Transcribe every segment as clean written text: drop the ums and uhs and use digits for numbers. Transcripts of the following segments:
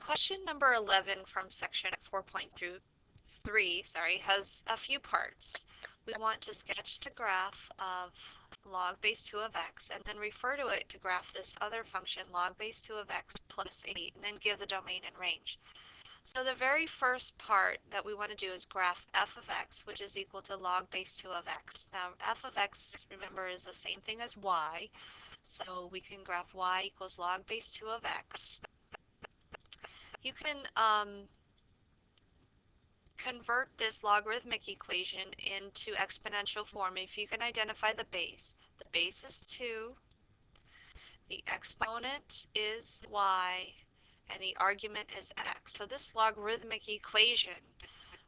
question number 11 from section 4.3, has a few parts. We want to sketch the graph of log base 2 of x and then refer to it to graph this other function log base 2 of x plus 8 and then give the domain and range. So the very first part that we want to do is graph f of x, which is equal to log base 2 of x. Now f of x, remember, is the same thing as y, so we can graph y equals log base 2 of x. You can convert this logarithmic equation into exponential form if you can identify the base. The base is 2, the exponent is y, and the argument is x. So this logarithmic equation,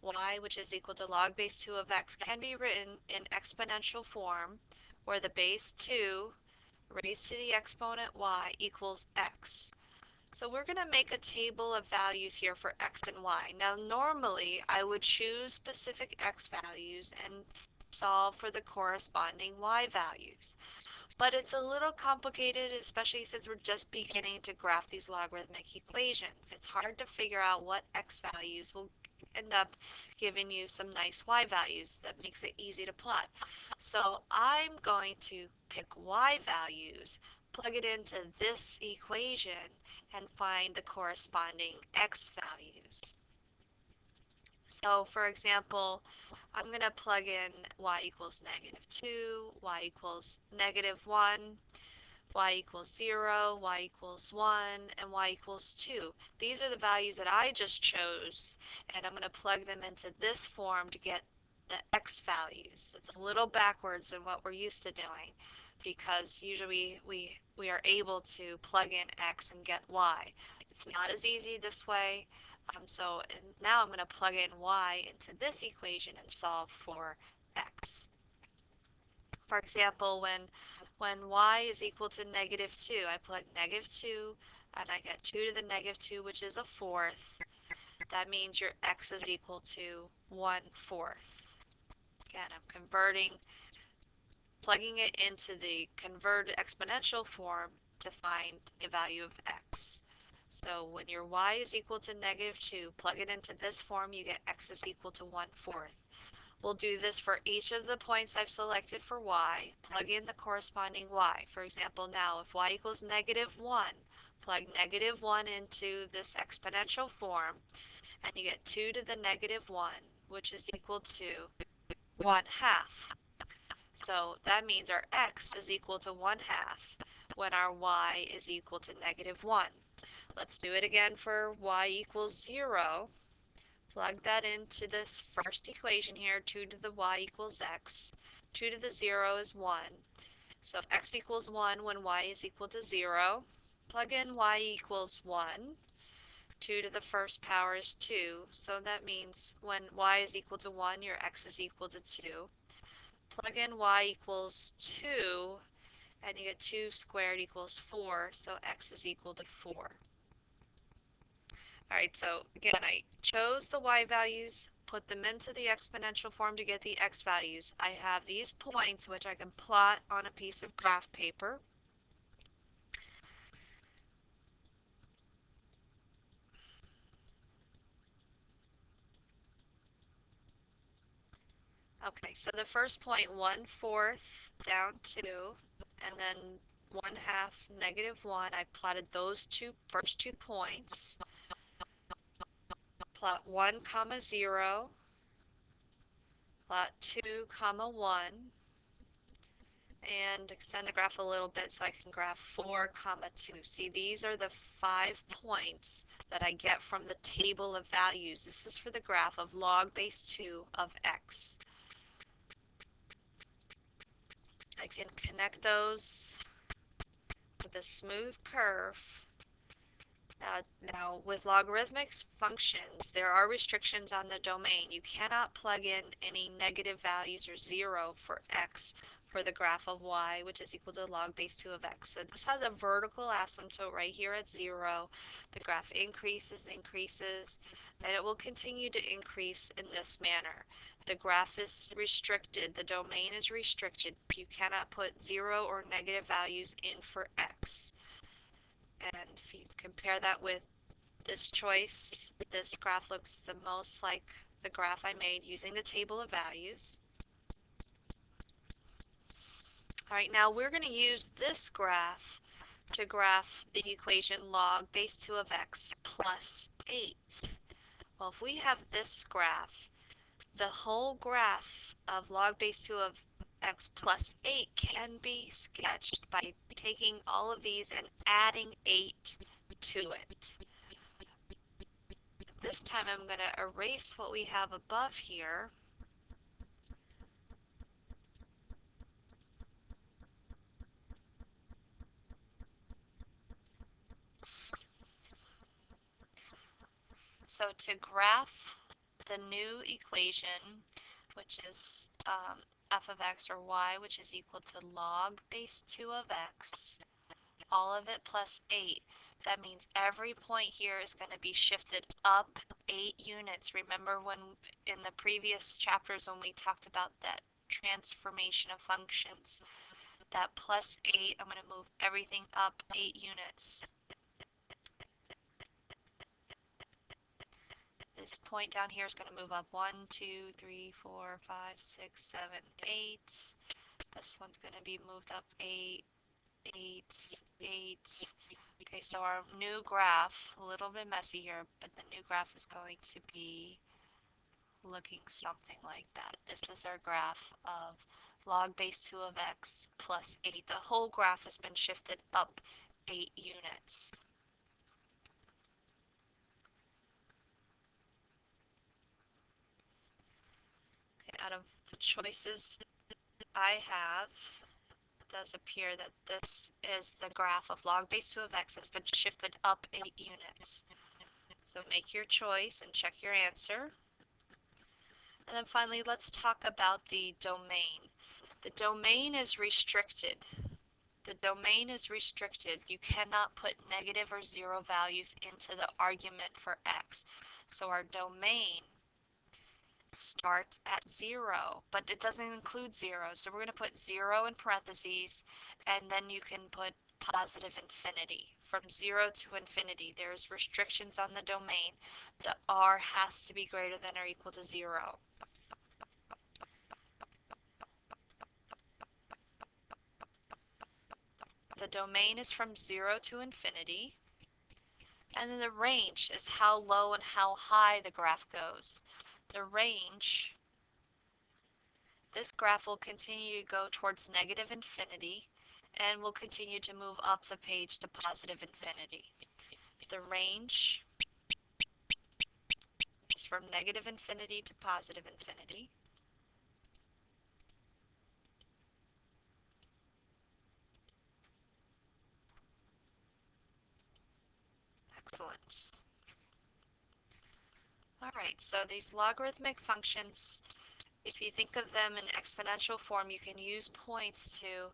y, which is equal to log base 2 of x, can be written in exponential form, where the base 2 raised to the exponent y equals x. So we're going to make a table of values here for x and y. Now normally I would choose specific x values and solve for the corresponding y values. But it's a little complicated, especially since we're just beginning to graph these logarithmic equations. It's hard to figure out what x values will end up giving you some nice y values that makes it easy to plot. So I'm going to pick y values, plug it into this equation, and find the corresponding x values. So for example, I'm going to plug in y equals -2, y equals -1, y equals 0, y equals 1, and y equals 2. These are the values that I just chose, and I'm going to plug them into this form to get the x values. It's a little backwards than what we're used to doing, because usually we are able to plug in x and get y. It's not as easy this way. And now I'm going to plug in y into this equation and solve for x. For example, when y is equal to -2, I plug -2 and I get 2 to the -2, which is a fourth. That means your x is equal to 1/4. Again, I'm plugging it into the converted exponential form to find a value of x. So when your y is equal to -2, plug it into this form, you get x is equal to 1/4. We'll do this for each of the points I've selected for y, plug in the corresponding y. For example, now if y equals -1, plug -1 into this exponential form, and you get 2 to the -1, which is equal to 1/2. So that means our x is equal to 1/2 when our y is equal to -1. Let's do it again for y equals 0. Plug that into this first equation here, 2 to the y equals x. 2 to the 0 is 1. So x equals 1 when y is equal to 0. Plug in y equals 1. 2 to the first power is 2. So that means when y is equal to 1, your x is equal to 2. Plug in y equals 2, and you get 2 squared equals 4. So x is equal to 4. Alright, so again, I chose the y values, put them into the exponential form to get the x values. I have these points which I can plot on a piece of graph paper. Okay, so the first point, 1/4 down 2, and then 1/2 -1. I plotted those first two points. Plot 1, 0, plot 2, 1, and extend the graph a little bit so I can graph 4, 2. See, these are the 5 points that I get from the table of values. This is for the graph of log base 2 of x. I can connect those with a smooth curve. Now, with logarithmic functions, there are restrictions on the domain. You cannot plug in any negative values or 0 for x for the graph of y, which is equal to log base 2 of x. So this has a vertical asymptote right here at 0. The graph increases, and it will continue to increase in this manner. The graph is restricted, the domain is restricted. You cannot put 0 or negative values in for x. And if you compare that with this choice, this graph looks the most like the graph I made using the table of values. All right, now we're going to use this graph to graph the equation log base 2 of x plus 8. Well, if we have this graph, the whole graph of log base 2 of x plus 8 can be sketched by taking all of these and adding 8 to it. This time I'm going to erase what we have above here. So to graph the new equation, which is f of x, or y, which is equal to log base 2 of x, all of it plus 8. That means every point here is going to be shifted up 8 units. Remember when in the previous chapters when we talked about that transformation of functions, that plus 8, I'm going to move everything up 8 units. This point down here is going to move up 1, 2, 3, 4, 5, 6, 7, 8. This one's going to be moved up 8, 8, 8. Okay, so our new graph, a little bit messy here, but the new graph is going to be looking something like that. This is our graph of log base 2 of x plus 8. The whole graph has been shifted up 8 units. Okay, out of the choices I have, it does appear that this is the graph of log base 2 of x that's been shifted up 8 units. So make your choice and check your answer. And then finally, let's talk about the domain. The domain is restricted. The domain is restricted. You cannot put negative or 0 values into the argument for x. So our domain starts at 0, but it doesn't include 0. So we're going to put 0 in parentheses, and then you can put positive infinity. From 0 to infinity, there's restrictions on the domain. The r has to be greater than or equal to 0. The domain is from 0 to infinity. And then the range is how low and how high the graph goes. The range, this graph will continue to go towards negative infinity and will continue to move up the page to positive infinity. The range is from negative infinity to positive infinity. Excellent. All right, so these logarithmic functions, if you think of them in exponential form, you can use points to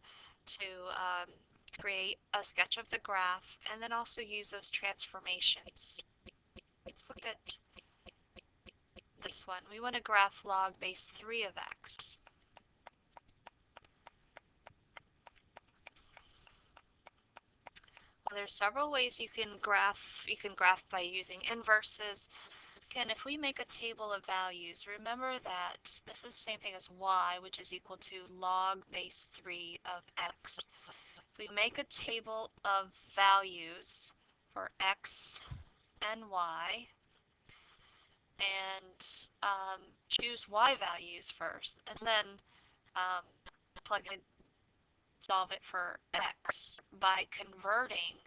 create a sketch of the graph and then also use those transformations. Let's look at this one. We want to graph log base 3 of x. Well, there's several ways you can graph. You can graph by using inverses. Again, if we make a table of values, remember that this is the same thing as y, which is equal to log base 3 of x. If we make a table of values for x and y, and choose y values first, and then plug in, solve it for x by converting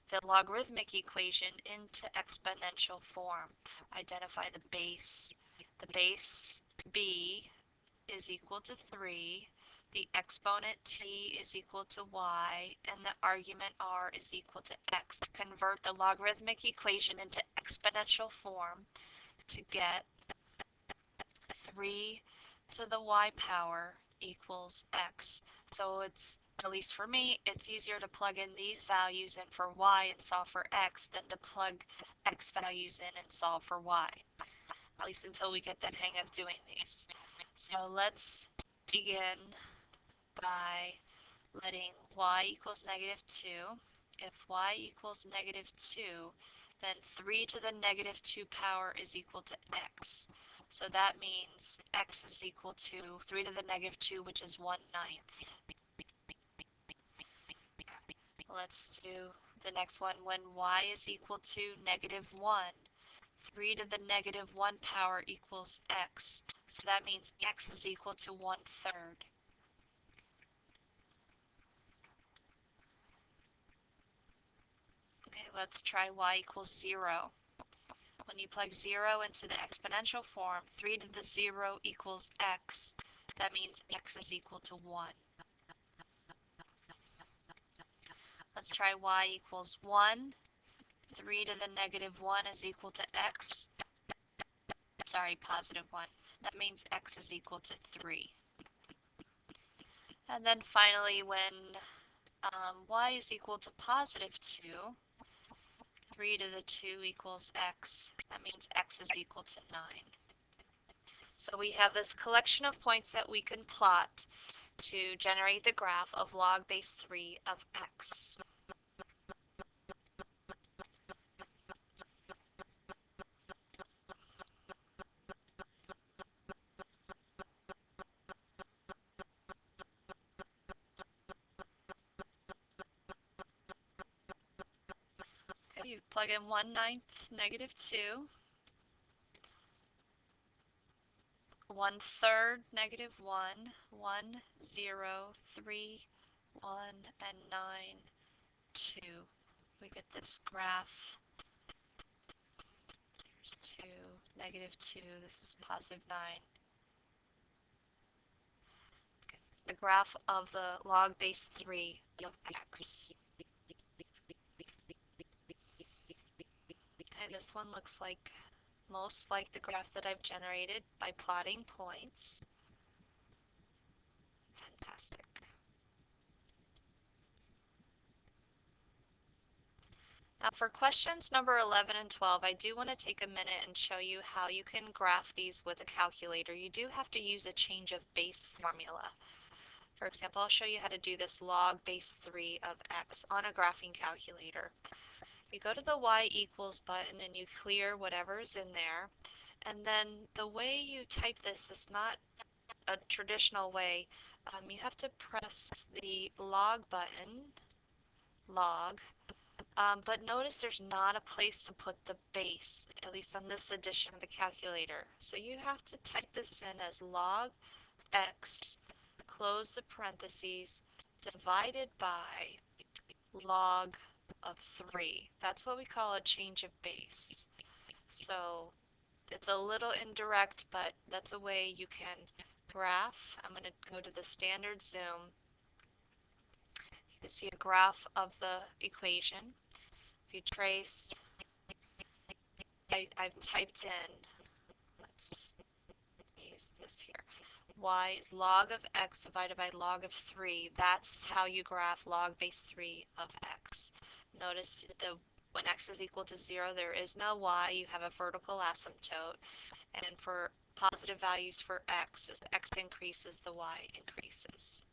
the logarithmic equation into exponential form. Identify the base. The base b is equal to 3. The exponent t is equal to y, and the argument r is equal to x. Convert the logarithmic equation into exponential form to get 3 to the y power equals x. So it's, at least for me, it's easier to plug in these values in for y and solve for x than to plug x values in and solve for y. At least until we get the hang of doing these. So let's begin by letting y equals negative 2. If y equals negative 2, then 3 to the negative 2 power is equal to x. So that means x is equal to 3 to the negative 2, which is 1/9. Let's do the next one. When y is equal to negative 1, 3 to the negative 1 power equals x. So that means x is equal to 1/3. Okay, let's try y equals 0. When you plug 0 into the exponential form, 3 to the 0 equals x. That means x is equal to 1. Let's try y equals 1. 3 to the negative 1 is equal to x. Sorry, positive 1. That means x is equal to 3. And then finally, when y is equal to positive 2, 3 to the 2 equals x. That means x is equal to 9. So we have this collection of points that we can plot to generate the graph of log base 3 of x. Okay, you plug in 1/9, negative 2, 1/3, negative 1, 1, 0, 3, 1, and 9, 2. We get this graph. Here's 2, negative 2, this is positive 9. Okay. The graph of the log base 3 of x. Okay, this one looks like most like the graph that I've generated by plotting points. Fantastic. Now for questions number 11 and 12, I do want to take a minute and show you how you can graph these with a calculator. You do have to use a change of base formula. For example, I'll show you how to do this log base 3 of x on a graphing calculator. You go to the y equals button and you clear whatever's in there. And then the way you type this is not a traditional way. You have to press the log button, log, but notice there's not a place to put the base, at least on this edition of the calculator. So you have to type this in as log x, close the parentheses, divided by log of 3. That's what we call a change of base. So it's a little indirect, but that's a way you can graph. I'm going to go to the standard zoom. You can see a graph of the equation. If you trace, I've typed in, let's use this here, y is log of x divided by log of 3. That's how you graph log base 3 of x. Notice when x is equal to 0, there is no y. You have a vertical asymptote. And for positive values for x, as x increases, the y increases.